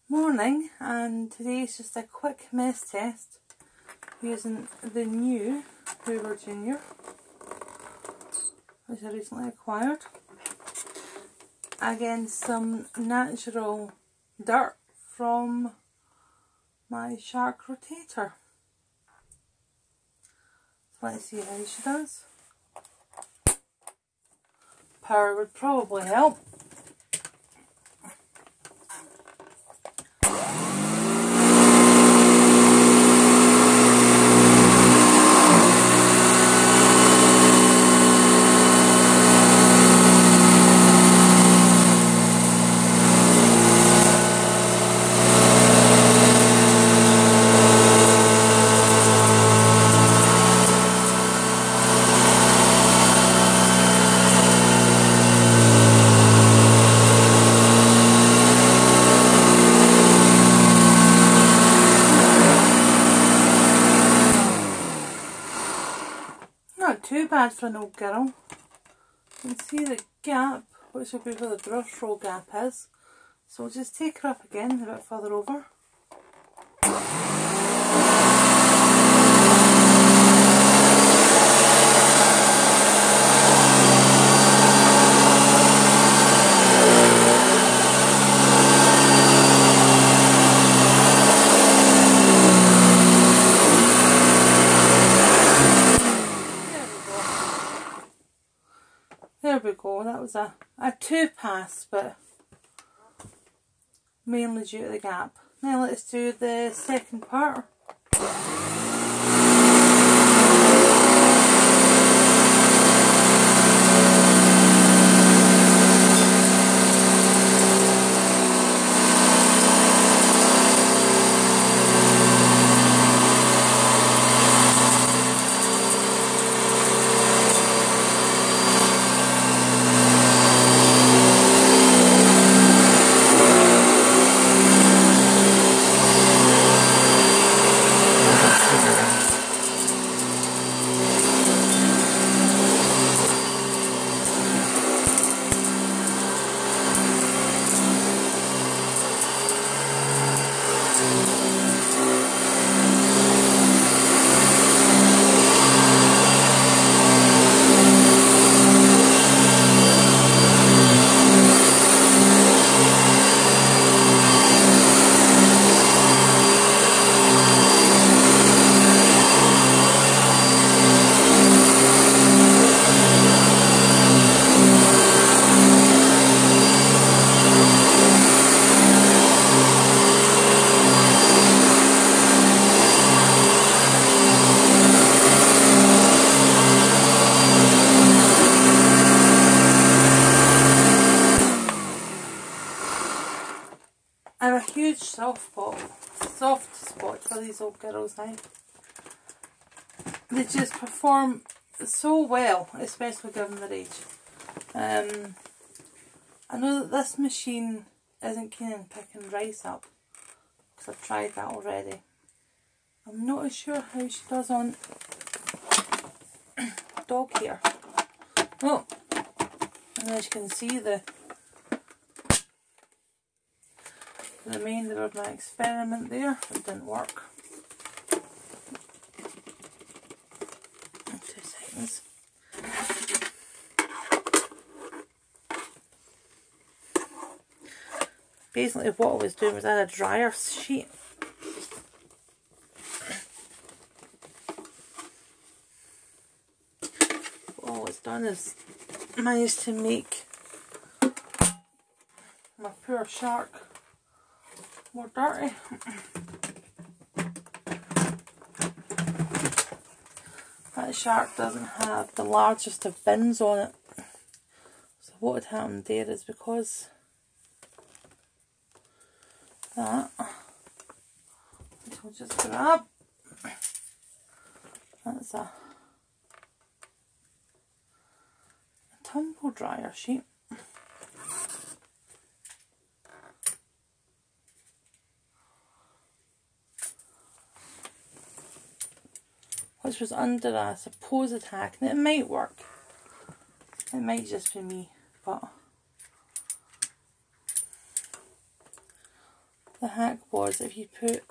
Morning, and today is just a quick mess test using the new Hoover Junior, which I recently acquired, against some natural dirt from my shark rotator. So let's see how she does. Power would probably help. Not too bad for an old girl. You can see the gap, which will be where the brush roll gap is. So we'll just take her up again a bit further over. There we go, that was a 2 pass, but mainly due to the gap. Now let's do the second part. I have a huge soft spot for these old girls now. They just perform so well, especially given their age. I know that this machine isn't keen on picking rice up, because I've tried that already. I'm not as sure how she does on dog hair. Oh, and as you can see, the remainder of my experiment there, it didn't work. 2 seconds. Basically what I was doing was add a dryer sheet. All it's done is managed to make my poor shark more dirty. That shark doesn't have the largest of bins on it. So what had happened there is because that, which we'll just grab, that's a tumble dryer sheet. Which was under a supposed hack, and it might work. It might just be me, but the hack was if you put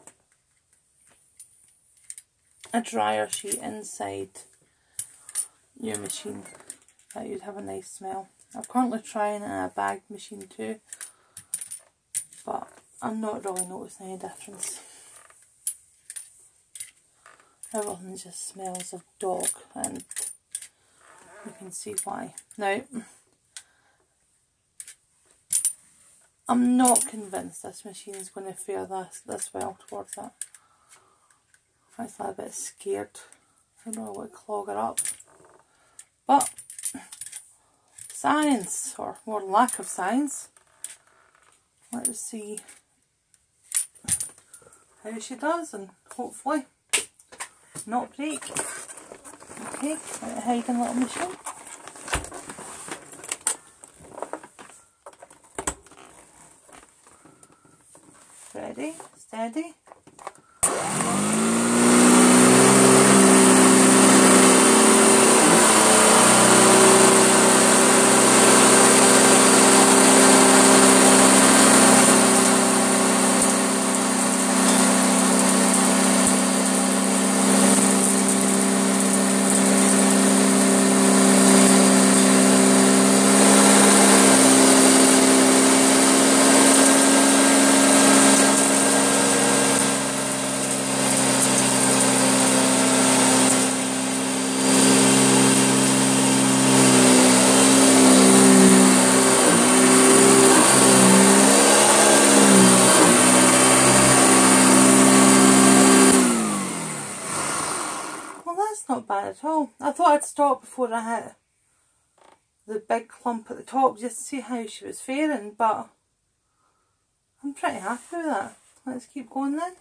a dryer sheet inside your machine, that you'd have a nice smell. I'm currently trying it in a bag machine too, but I'm not really noticing any difference. Everything just smells of dog, and you can see why. Now, I'm not convinced this machine is going to fare this well towards it. I'm actually a bit scared. I don't know what will clog it up. But science, or more lack of science. Let's see how she does, and hopefully not break. Okay, hiding little machine. Ready, steady. Not bad at all. I thought I'd stop before I hit the big clump at the top just to see how she was faring, but I'm pretty happy with that. Let's keep going then.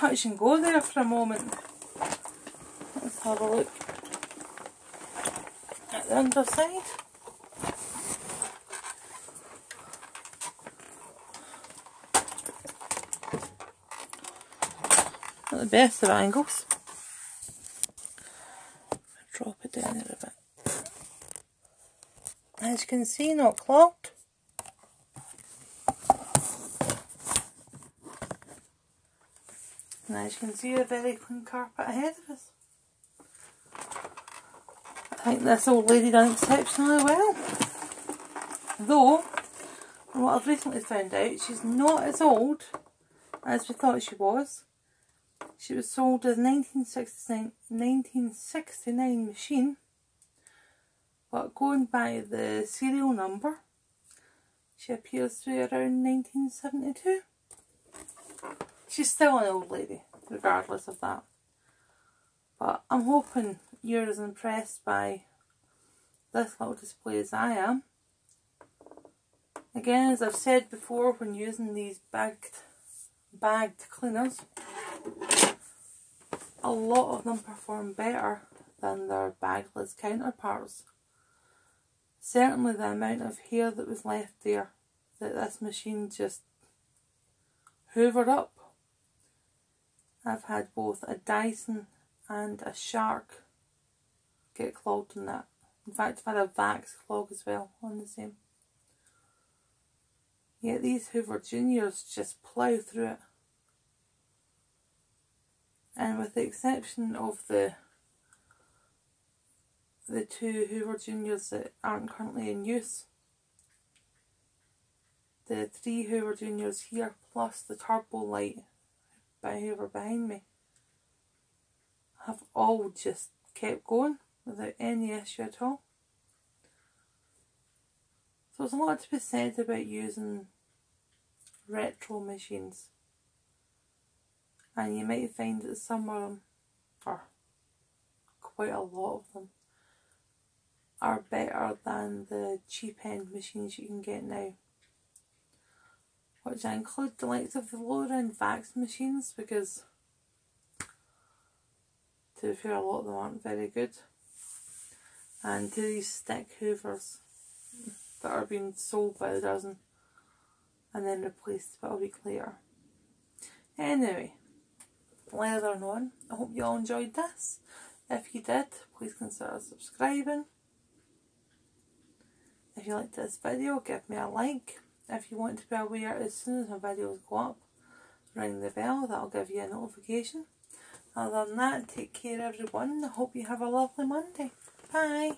touch and go there for a moment. have a look at the underside. Not the best of angles. Drop it down there a bit. As you can see, not clogged. And as you can see, a very clean carpet ahead of us. I think this old lady done exceptionally well. Though, from what I've recently found out, she's not as old as we thought she was. She was sold as a 1969 machine, but going by the serial number, she appears to be around 1972. She's still an old lady, regardless of that. But I'm hoping you're as impressed by this little display as I am. Again, as I've said before, when using these bagged cleaners, a lot of them perform better than their bagless counterparts. Certainly the amount of hair that was left there that this machine just hoovered up. I've had both a Dyson and a Shark get clogged in that. In fact, I've had a Vax clog as well on the same. Yet these Hoover Juniors just plough through it. And with the exception of the two Hoover Juniors that aren't currently in use, the 3 Hoover Juniors here plus the Turbo Light by Hoover behind me have all just kept going without any issue at all. So there's a lot to be said about using retro machines. And you might find that some of them, or quite a lot of them, are better than the cheap end machines you can get now. Which I include the likes of the lower end Vax machines, because to be fair, a lot of them aren't very good. And to these stick hoovers that are being sold by the dozen and then replaced about a week later. Anyway, leather on, I hope you all enjoyed this. If you did, please consider subscribing. If you liked this video, give me a like. If you want to be aware as soon as my videos go up, ring the bell, that'll give you a notification. Other than that, take care everyone. I hope you have a lovely Monday. Bye.